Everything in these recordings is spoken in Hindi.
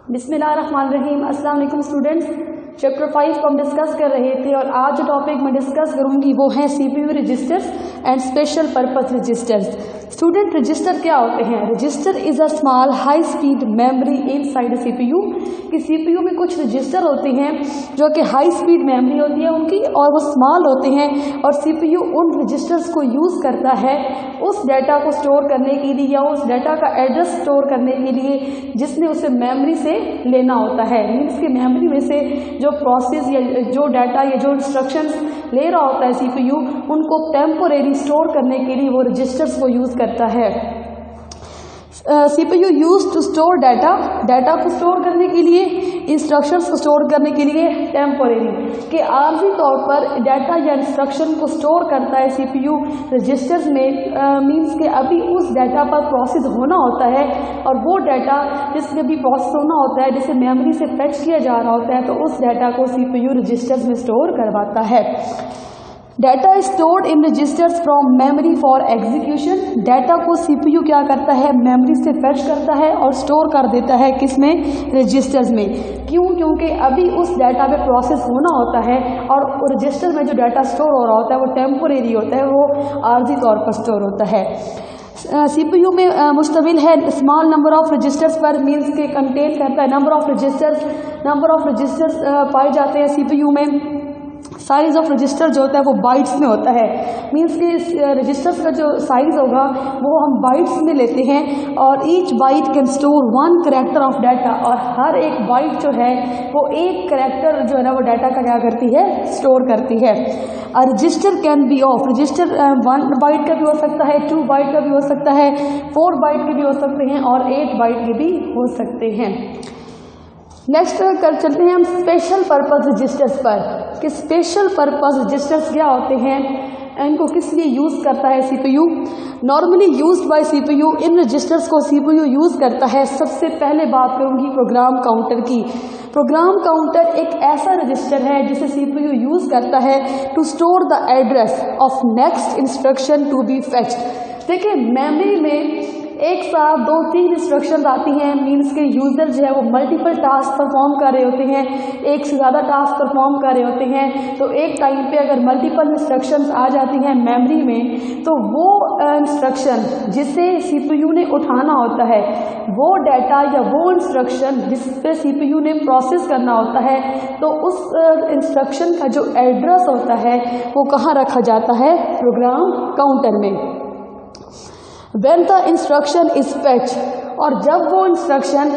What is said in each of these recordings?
बिस्मिल्लाहिर्रहमानिर्रहीम। अस्सलाम वालेकुम स्टूडेंट्स। चैप्टर 5 को हम डिस्कस कर रहे थे और आज जो टॉपिक मैं डिस्कस करूंगी वो है CPU registers and special purpose registers. Student, register क्या होते हैं? Register is a small high speed memory inside CPU. कि सीपीयू में कुछ रजिस्टर होते हैं जो कि हाई स्पीड मेमोरी होती है उनकी, और वो स्मॉल होते हैं, और सीपीयू उन रजिस्टर्स को यूज़ करता है उस डाटा को स्टोर करने के लिए या उस डाटा का एड्रेस स्टोर करने के लिए जिसने उसे मेमोरी से लेना होता है। मीन्स कि मेमोरी में से जो प्रोसेस या जो डाटा या जो इंस्ट्रक्शंस ले रहा होता है सीपीयू, उनको टेम्पोरेरी स्टोर करने के लिए वो रजिस्टर्स को यूज़ करता है। CPU use to store data को स्टोर करने के लिए, इंस्ट्रक्शंस को स्टोर करने के लिए टेम्पोरेरी के आर्जी तौर पर डाटा या इंस्ट्रक्शन को स्टोर करता है सीपीयू रजिस्टर्स में। मींस के अभी उस डाटा पर प्रोसेस होना होता है और वो डाटा जिसमें भी प्रोसेस होना होता है, जिसे मेमोरी से फेच किया जा रहा होता है, तो उस डाटा को सीपीयू रजिस्टर्स में स्टोर करवाता है। Data is stored in registers from memory for execution. Data को सीपीयू क्या करता है? मेमोरी से फेच करता है और स्टोर कर देता है किसमें? रजिस्टर्स में। क्यों? क्योंकि अभी उस डाटा पे प्रोसेस होना होता है और रजिस्टर में जो डाटा स्टोर हो रहा होता है वो टेम्पोरेरी होता है, वो आर्जी तौर पर स्टोर होता है। सीपीयू में मुश्तमिल है स्मॉल नंबर ऑफ रजिस्टर्स पर। मीन्स के कंटेन करता है नंबर ऑफ रजिस्टर्स पाए जाते हैं सीपीयू में। साइज ऑफ रजिस्टर जो होता है वो बाइट्स में होता है। मीन्स कि रजिस्टर्स का जो साइज होगा वो हम बाइट्स में लेते हैं, और each byte can store 1 character of data. और हर एक बाइट जो है वो एक कैरेक्टर जो है ना वो डाटा का क्या करती है? स्टोर करती है। Register can be of, register 1 byte का भी हो सकता है, 2 बाइट का भी हो सकता है, 4 बाइट के भी हो सकते हैं और 8 बाइट के भी हो सकते हैं। नेक्स्ट कर चलते हैं हम स्पेशल पर्पस रजिस्टर्स पर कि स्पेशल पर्पस रजिस्टर्स क्या होते हैं, इनको किस लिए यूज़ करता है CPU. Normally used by CPU, इन रजिस्टर्स को सीपीयू यूज़ करता है। सबसे पहले बात करूंगी प्रोग्राम काउंटर की। प्रोग्राम काउंटर एक ऐसा रजिस्टर है जिसे सीपीयू यूज़ करता है to store the address of next instruction to be fetched. देखिए, मेमोरी में एक साथ 2-3 इंस्ट्रक्शन आती हैं। मीन्स के यूज़र जो है वो मल्टीपल टास्क परफॉर्म कर रहे होते हैं, एक से ज़्यादा टास्क परफॉर्म कर रहे होते हैं। तो एक टाइम पे अगर मल्टीपल इंस्ट्रक्शंस आ जाती हैं मेमोरी में, तो वो इंस्ट्रक्शन जिसे सीपीयू ने उठाना होता है, वो डाटा या वो इंस्ट्रक्शन जिस पे सीपीयू ने प्रोसेस करना होता है, तो उस इंस्ट्रक्शन का जो एड्रेस होता है वो कहाँ रखा जाता है? प्रोग्राम काउंटर में। When the instruction is fetch, और जब वो इंस्ट्रक्शन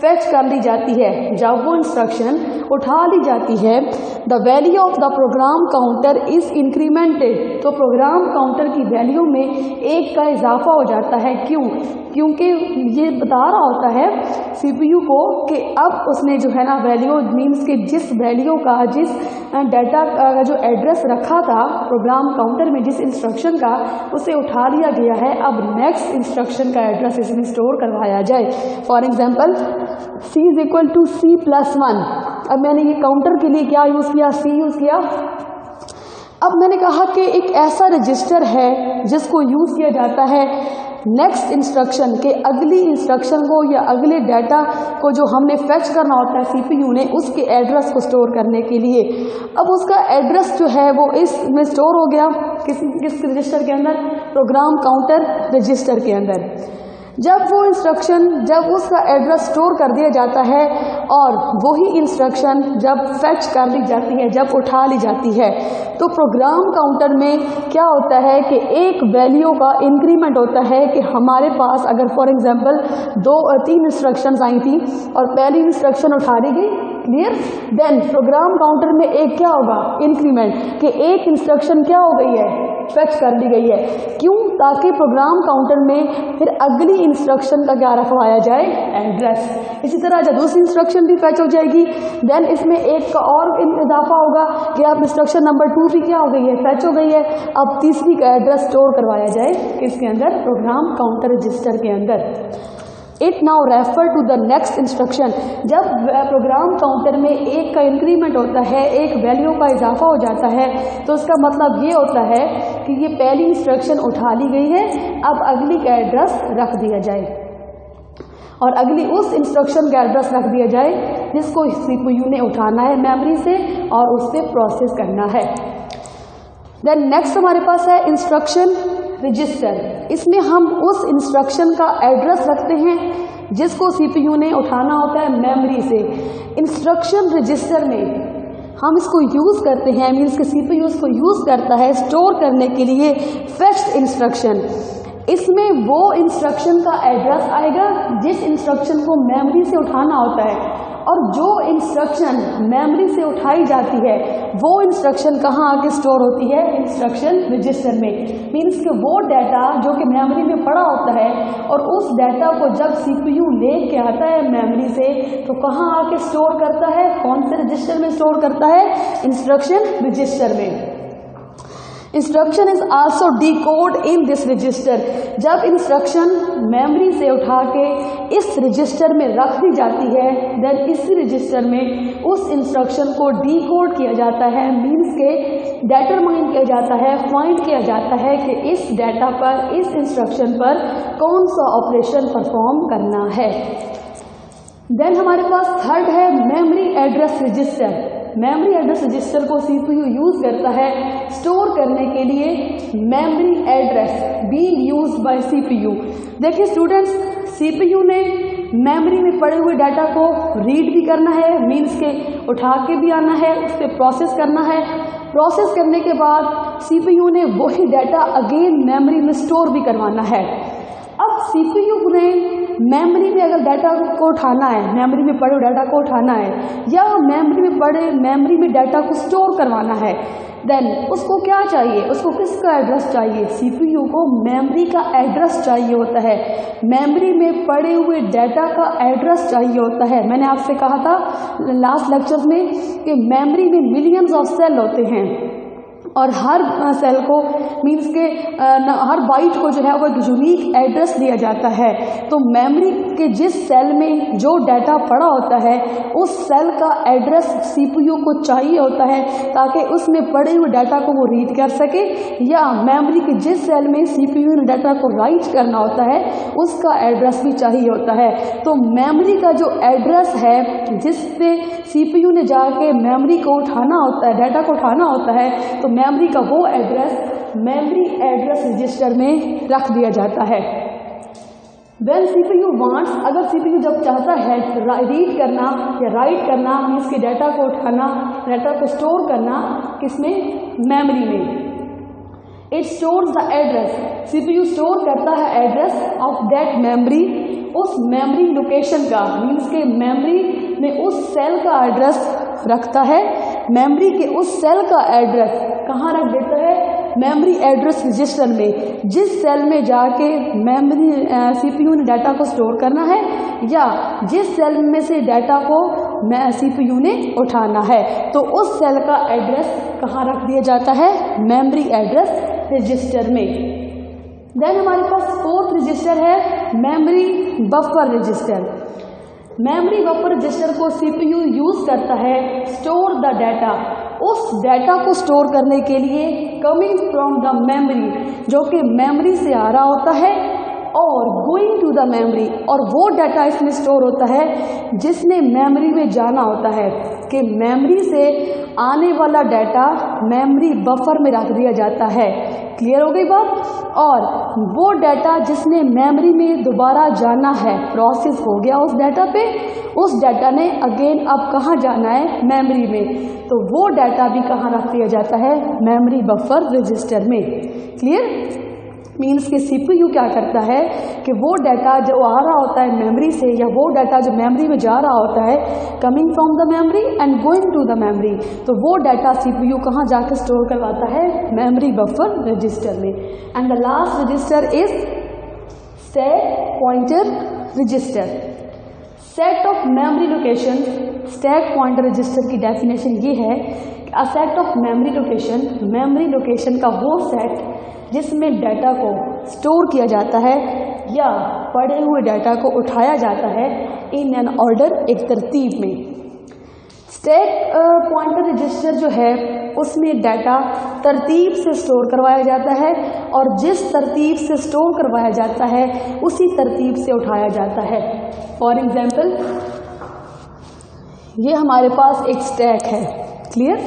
फेच कर ली जाती है, जब वो इंस्ट्रक्शन उठा ली जाती है, the value of the program counter is incremented. तो प्रोग्राम काउंटर की वैल्यू में 1 का इजाफा हो जाता है। क्यों? क्योंकि ये बता रहा होता है सीपीयू को कि अब उसने जो है ना वैल्यू, मीन्स के जिस वैल्यू का, जिस डाटा का जो एड्रेस रखा था प्रोग्राम काउंटर में, जिस इंस्ट्रक्शन का, उसे उठा लिया गया है। अब नेक्स्ट इंस्ट्रक्शन का एड्रेस इसमें स्टोर करवाया जाए। For example C is equal to C+1। अब मैंने ये काउंटर के लिए क्या यूज़ किया? C यूज़ किया। अब मैंने कहा कि एक ऐसा रजिस्टर है जिसको यूज़ किया जाता है नेक्स्ट इंस्ट्रक्शन के अगली इंस्ट्रक्शन को या अगले डाटा को जो हमने फेच करना होता है सीपीयू ने, उसके एड्रेस को स्टोर करने के लिए। अब उसका एड्रेस जो है वो इसमें स्टोर हो गया किस रजिस्टर के अंदर? प्रोग्राम काउंटर रजिस्टर के अंदर। जब वो इंस्ट्रक्शन, जब उसका एड्रेस स्टोर कर दिया जाता है और वही इंस्ट्रक्शन जब फेच कर ली जाती है, जब उठा ली जाती है, तो प्रोग्राम काउंटर में क्या होता है कि एक वैल्यू का इंक्रीमेंट होता है कि हमारे पास अगर फॉर एग्जांपल 2-3 इंस्ट्रक्शंस आई थी और पहली इंस्ट्रक्शन उठा दी गई, क्लियर, देन प्रोग्राम काउंटर में एक क्या होगा? इंक्रीमेंट, कि एक इंस्ट्रक्शन क्या हो गई है? फेच कर ली गई है। क्यों? ताकि प्रोग्राम काउंटर में फिर अगली इंस्ट्रक्शन का क्या रखवाया जाए? एड्रेस। इसी तरह जब दूसरी इंस्ट्रक्शन भी फेच हो जाएगी, देन इसमें एक का और इजाफा होगा कि अब इंस्ट्रक्शन नंबर 2 भी क्या हो गई है? फेच हो गई है। अब तीसरी का एड्रेस स्टोर करवाया जाए किसके अंदर? प्रोग्राम काउंटर रजिस्टर के अंदर। It now refer to the next instruction. जब प्रोग्राम काउंटर में एक का इंक्रीमेंट होता है, एक वैल्यू का इजाफा हो जाता है, तो उसका मतलब ये होता है कि ये पहली इंस्ट्रक्शन उठा ली गई है, अब अगली का एड्रेस रख दिया जाए। और अगली उस इंस्ट्रक्शन का एड्रेस रख दिया जाए जिसको CPU ने उठाना है मेमोरी से और उस पर प्रोसेस करना है। देन नेक्स्ट हमारे पास है इंस्ट्रक्शन रजिस्टर। इसमें हम उस इंस्ट्रक्शन का एड्रेस रखते हैं जिसको CPU ने उठाना होता है मेमोरी से। इंस्ट्रक्शन रजिस्टर में हम इसको यूज़ करते हैं, मीन्स कि CPU इसको यूज़ करता है स्टोर करने के लिए फेच इंस्ट्रक्शन। इसमें वो इंस्ट्रक्शन का एड्रेस आएगा जिस इंस्ट्रक्शन को मेमोरी से उठाना होता है, और जो इंस्ट्रक्शन मेमोरी से उठाई जाती है वो इंस्ट्रक्शन कहाँ आके स्टोर होती है, इंस्ट्रक्शन रजिस्टर में। मीन्स कि वो डाटा जो कि मेमोरी में पड़ा होता है और उस डाटा को जब CPU ले के आता है मेमोरी से तो कहाँ आके स्टोर करता है, कौन से रजिस्टर में स्टोर करता है, इंस्ट्रक्शन रजिस्टर में। Instruction is also decode in this register. जब इंस्ट्रक्शन मेमोरी से उठा के इस रजिस्टर में रख दी जाती है, देन इसी रजिस्टर में उस इंस्ट्रक्शन को डिकोड किया जाता है, मीन्स के डिटरमाइन किया जाता है, फाइंड किया जाता है कि इस डाटा पर, इस इंस्ट्रक्शन पर कौन सा ऑपरेशन परफॉर्म करना है। देन हमारे पास थर्ड है memory address register. Memory address register को CPU यूज़ करता है स्टोर करने के लिए memory address being used by CPU। देखिए स्टूडेंट्स, CPU ने मेमोरी में पड़े हुए डाटा को रीड भी करना है, मीन्स के उठा के भी आना है, उस पर प्रोसेस करना है। प्रोसेस करने के बाद CPU ने वही डाटा अगेन मेमोरी में स्टोर भी करवाना है। अब CPU ने मेमोरी में अगर डाटा को उठाना है, मेमोरी में पड़े डाटा को उठाना है या मेमोरी में डाटा को स्टोर करवाना है, देन उसको क्या चाहिए, उसको किसका एड्रेस चाहिए, CPU को मेमोरी का एड्रेस चाहिए होता है, मेमोरी में पड़े हुए डाटा का एड्रेस चाहिए होता है। मैंने आपसे कहा था लास्ट लेक्चर में कि मेमोरी में मिलियंस ऑफ सेल होते हैं और हर सेल को मीन्स के हर बाइट को जो है वो एक यूनिक एड्रेस दिया जाता है। तो मेमोरी के जिस सेल में जो डाटा पड़ा होता है उस सेल का एड्रेस CPU को चाहिए होता है ताकि उसमें पड़े हुए डाटा को वो रीड कर सके, या मेमोरी के जिस सेल में CPU ने डाटा को राइट करना होता है उसका एड्रेस भी चाहिए होता है। तो मेमोरी का जो एड्रेस है जिस पे CPU ने जाके मेमोरी को उठाना होता है, डाटा को उठाना होता है, तो मेमोरी का वो एड्रेस मेमोरी एड्रेस रजिस्टर में रख दिया जाता है। When CPU wants, अगर CPU जब चाहता है रीड करना या राइट करना, मीन्स के डाटा को उठाना, डाटा को स्टोर करना, किसमें, मेमोरी में। It stores the address, CPU store करता है एड्रेस ऑफ दैट मेमोरी, उस मेमोरी लोकेशन का, मीन्स के मेमोरी में उस सेल का एड्रेस रखता है, मेमोरी के उस सेल का एड्रेस कहाँ रख देता है, मेमोरी एड्रेस रजिस्टर में, जिस सेल में जाके मेमोरी CPU ने डाटा को स्टोर करना है या जिस सेल में से डाटा को CPU ने उठाना है, तो उस सेल का एड्रेस कहाँ रख दिया जाता है, मेमोरी एड्रेस रजिस्टर में। देन हमारे पास फोर्थ रजिस्टर है memory buffer register. Memory buffer register को CPU यूज़ करता है स्टोर द डाटा, उस डाटा को स्टोर करने के लिए कमिंग फ्रॉम द मेमोरी, जो कि मेमोरी से आ रहा होता है, और गोइंग टू द मेमोरी, और वो डाटा इसमें स्टोर होता है जिसने मेमोरी में जाना होता है, कि मेमोरी से आने वाला डाटा मेमोरी बफर में रख दिया जाता है। क्लियर हो गई बात। और वो डाटा जिसने मेमोरी में दोबारा जाना है, प्रोसेस हो गया उस डाटा पे, उस डाटा ने अगेन अब कहाँ जाना है, मेमोरी में, तो वो डाटा भी कहाँ रख दिया जाता है, मेमोरी बफर रजिस्टर में। क्लियर। मीन्स कि CPU क्या करता है कि वो डाटा जो आ रहा होता है मेमोरी से, या वो डाटा जो मेमोरी में जा रहा होता है, coming from the memory and going to the memory, तो वो डाटा CPU कहाँ जाकर स्टोर करवाता है, मेमोरी बफर रजिस्टर में। And the last register is stack pointer register. Set of memory location, stack pointer register की डेफिनेशन ये है कि a set of memory location, memory location का वो सेट जिसमें डाटा को स्टोर किया जाता है या पड़े हुए डाटा को उठाया जाता है इन एन ऑर्डर, एक तरतीब में। स्टैक पॉइंटर रजिस्टर जो है उसमें डाटा तरतीब से स्टोर करवाया जाता है, और जिस तरतीब से स्टोर करवाया जाता है उसी तरतीब से उठाया जाता है। फॉर एग्जाम्पल ये हमारे पास एक स्टैक है, क्लियर।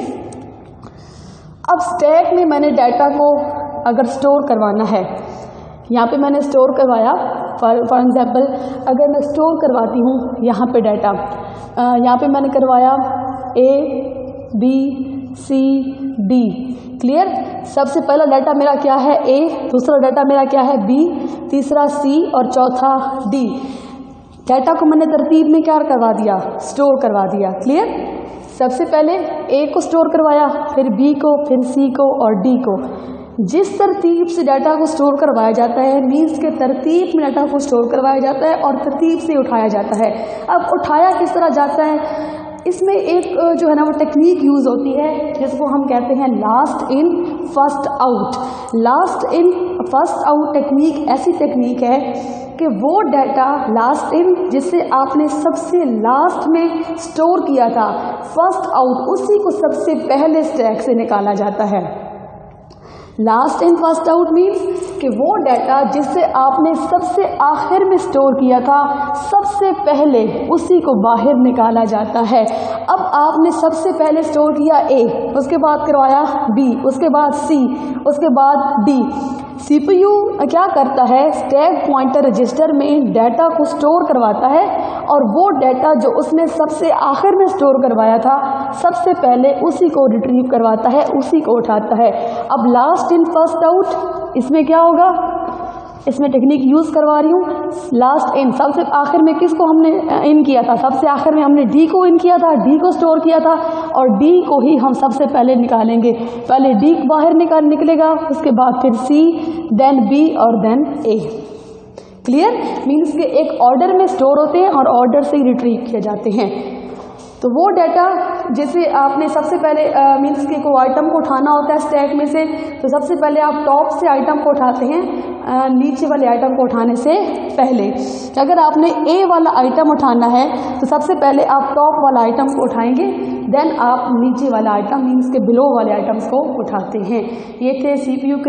अब स्टैक में मैंने डाटा को अगर स्टोर करवाना है, यहाँ पे मैंने स्टोर करवाया, फॉर एग्जाम्पल अगर मैं स्टोर करवाती हूँ यहाँ पे डाटा, यहाँ पे मैंने करवाया A B C D, clear. सबसे पहला डाटा मेरा क्या है A, दूसरा डाटा मेरा क्या है B, तीसरा C और चौथा D। डाटा को मैंने तरतीब में क्या करवा दिया, स्टोर करवा दिया, क्लियर। सबसे पहले A को स्टोर करवाया, फिर B को, फिर C को और D को। जिस तरतीब से डाटा को स्टोर करवाया जाता है मीन्स के तरतीब में डाटा को स्टोर करवाया जाता है और तरतीब से उठाया जाता है। अब उठाया किस तरह जाता है, इसमें एक जो है ना वो टेक्निक यूज़ होती है जिसको हम कहते हैं last in first out. Last in first out technique ऐसी टेक्निक है कि वो डाटा लास्ट इन जिसे आपने सबसे लास्ट में स्टोर किया था, फर्स्ट आउट, उसी को सबसे पहले स्टैक से निकाला जाता है। Last in first out means कि वो डाटा जिसे आपने सबसे आखिर में स्टोर किया था, सबसे पहले उसी को बाहर निकाला जाता है। अब आपने सबसे पहले स्टोर किया A, उसके बाद करवाया B, उसके बाद C, उसके बाद D। CPU क्या करता है, स्टैक पॉइंटर रजिस्टर में डाटा को स्टोर करवाता है और वो डाटा जो उसने सबसे आखिर में स्टोर करवाया था, सबसे पहले उसी को रिट्रीव करवाता है, उसी को उठाता है। अब लास्ट इन फर्स्ट आउट, इसमें क्या होगा, इसमें टेक्निक यूज़ करवा रही हूँ। लास्ट इन, सबसे आखिर में किसको हमने इन किया था, सबसे आखिर में हमने D को इन किया था, D को स्टोर किया था और D को ही हम सबसे पहले निकालेंगे। पहले D बाहर निकलेगा, उसके बाद फिर C, देन B और देन A, क्लियर। मीन्स के एक ऑर्डर में स्टोर होते हैं और ऑर्डर से ही रिट्रीव किए जाते हैं। तो वो डाटा जैसे आपने सबसे पहले मीन्स के को आइटम को उठाना होता है स्टैक में से, तो सबसे पहले आप टॉप से आइटम को उठाते हैं नीचे वाले आइटम को उठाने से पहले। अगर आपने A वाला आइटम उठाना है तो सबसे पहले आप टॉप वाला आइटम को उठाएंगे, देन आप नीचे वाला आइटम मीन्स के बिलो वाले आइटम्स को उठाते हैं। ये थे CPU के